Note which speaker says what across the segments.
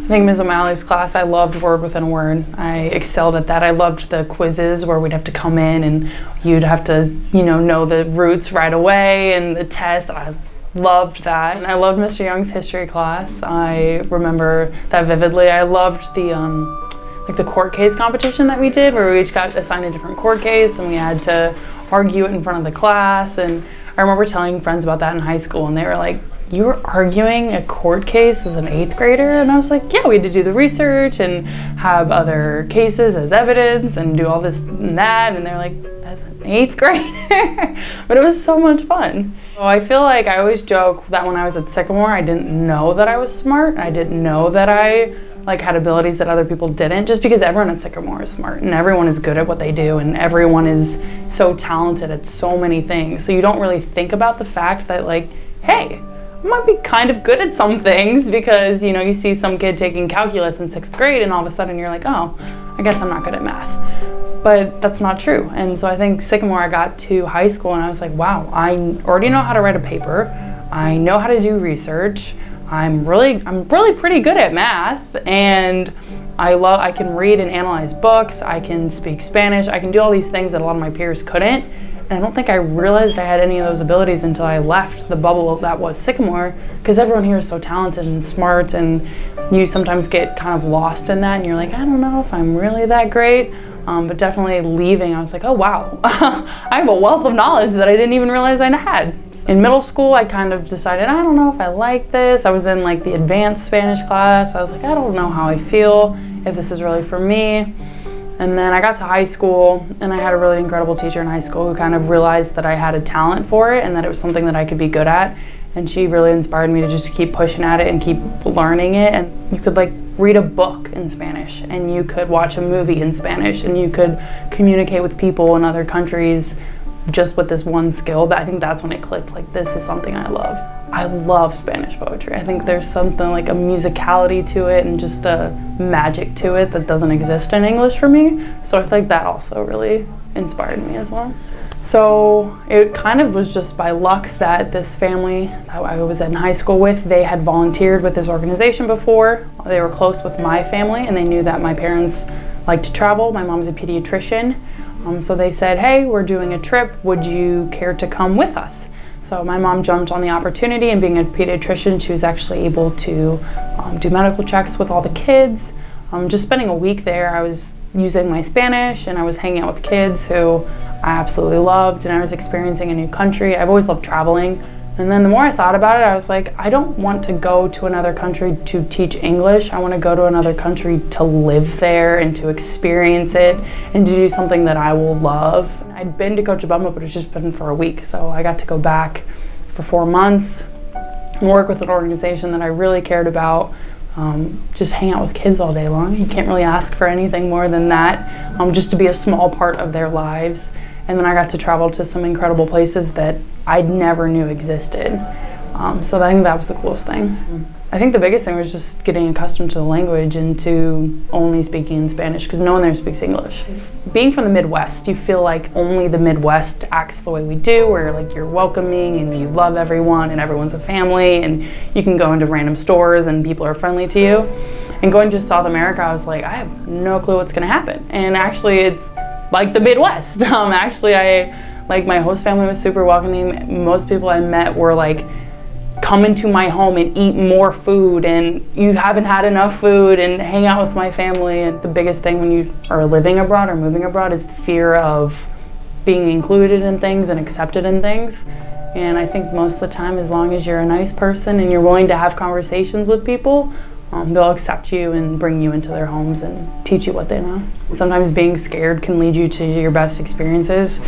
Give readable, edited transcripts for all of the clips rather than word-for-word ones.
Speaker 1: I think Ms. O'Malley's class, I loved word within a word. I excelled at that. I loved the quizzes where we'd have to come in and you'd have to, know the roots right away, and the test. I loved that. And I loved Mr. Young's history class. I remember that vividly. I loved the court case competition that we did, where we each got assigned a different court case and we had to argue it in front of the class. And I remember telling friends about that in high school, and they were like, "You were arguing a court case as an 8th grader?" And I was like, "Yeah, we had to do the research and have other cases as evidence and do all this and that." And they're like, "As an 8th grader?" But it was so much fun. So I feel like I always joke that when I was at Sycamore, I didn't know that I was smart. I didn't know that I had abilities that other people didn't, just because everyone at Sycamore is smart and everyone is good at what they do and everyone is so talented at so many things. So you don't really think about the fact that hey, I might be kind of good at some things, because you see some kid taking calculus in 6th grade and all of a sudden you're like, oh, I guess I'm not good at math. But that's not true. And so I think Sycamore, I got to high school and I was like, wow, I already know how to write a paper. I know how to do research. I'm really pretty good at math, and I can read and analyze books. I can speak Spanish. I can do all these things that a lot of my peers couldn't. And I don't think I realized I had any of those abilities until I left the bubble that was Sycamore, because everyone here is so talented and smart, and you sometimes get kind of lost in that and you're like, I don't know if I'm really that great. But definitely leaving, I was like, oh wow, I have a wealth of knowledge that I didn't even realize I had. In middle school, I kind of decided, I don't know if I like this. I was in the advanced Spanish class. I was like, I don't know how I feel, if this is really for me. And then I got to high school, and I had a really incredible teacher in high school who kind of realized that I had a talent for it and that it was something that I could be good at. And she really inspired me to just keep pushing at it and keep learning it. And you could read a book in Spanish, and you could watch a movie in Spanish, and you could communicate with people in other countries just with this one skill. But I think that's when it clicked, this is something I love. I love Spanish poetry. I think there's something a musicality to it and just a magic to it that doesn't exist in English for me. So I think that also really inspired me as well. So it kind of was just by luck that this family that I was in high school with, they had volunteered with this organization before. They were close with my family, and they knew that my parents like to travel. My mom's a pediatrician. So they said, hey, we're doing a trip. Would you care to come with us? So my mom jumped on the opportunity, and being a pediatrician, she was actually able to do medical checks with all the kids. Just spending a week there, I was using my Spanish, and I was hanging out with kids who I absolutely loved, and I was experiencing a new country. I've always loved traveling. And then the more I thought about it, I was like, I don't want to go to another country to teach English. I want to go to another country to live there and to experience it and to do something that I will love. I'd been to Cochabamba, but it's just been for a week. So I got to go back for 4 months and work with an organization that I really cared about. Just hang out with kids all day long. You can't really ask for anything more than that, just to be a small part of their lives. And then I got to travel to some incredible places that I never knew existed. So I think that was the coolest thing. I think the biggest thing was just getting accustomed to the language and to only speaking in Spanish, because no one there speaks English. Being from the Midwest, you feel like only the Midwest acts the way we do, where you're welcoming and you love everyone and everyone's a family, and you can go into random stores and people are friendly to you. And going to South America, I was like, I have no clue what's gonna happen. And actually it's like the Midwest. Actually, my host family was super welcoming. Most people I met were come into my home and eat more food, and you haven't had enough food, and hang out with my family. And the biggest thing when you are living abroad or moving abroad is the fear of being included in things and accepted in things. And I think most of the time, as long as you're a nice person and you're willing to have conversations with people, they'll accept you and bring you into their homes and teach you what they know. Sometimes being scared can lead you to your best experiences.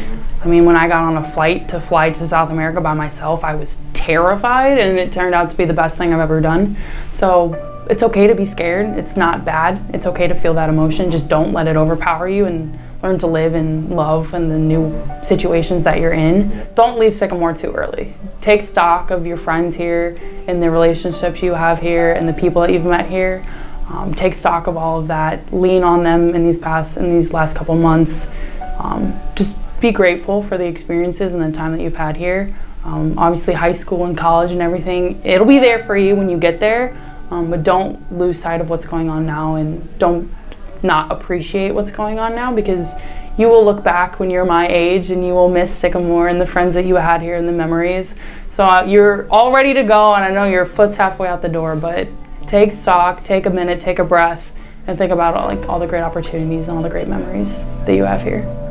Speaker 1: I mean, when I got on a flight to fly to South America by myself, I was terrified, and it turned out to be the best thing I've ever done. So it's okay to be scared. It's not bad. It's okay to feel that emotion. Just don't let it overpower you, and learn to live and love in the new situations that you're in. Don't leave Sycamore too early. Take stock of your friends here and the relationships you have here and the people that you've met here. Take stock of all of that. Lean on them in these last couple months. Just be grateful for the experiences and the time that you've had here. Obviously high school and college and everything, it'll be there for you when you get there, but don't lose sight of what's going on now, and don't not appreciate what's going on now, because you will look back when you're my age and you will miss Sycamore and the friends that you had here and the memories. So you're all ready to go, and I know your foot's halfway out the door, but take stock, take a minute, take a breath, and think about all the great opportunities and all the great memories that you have here.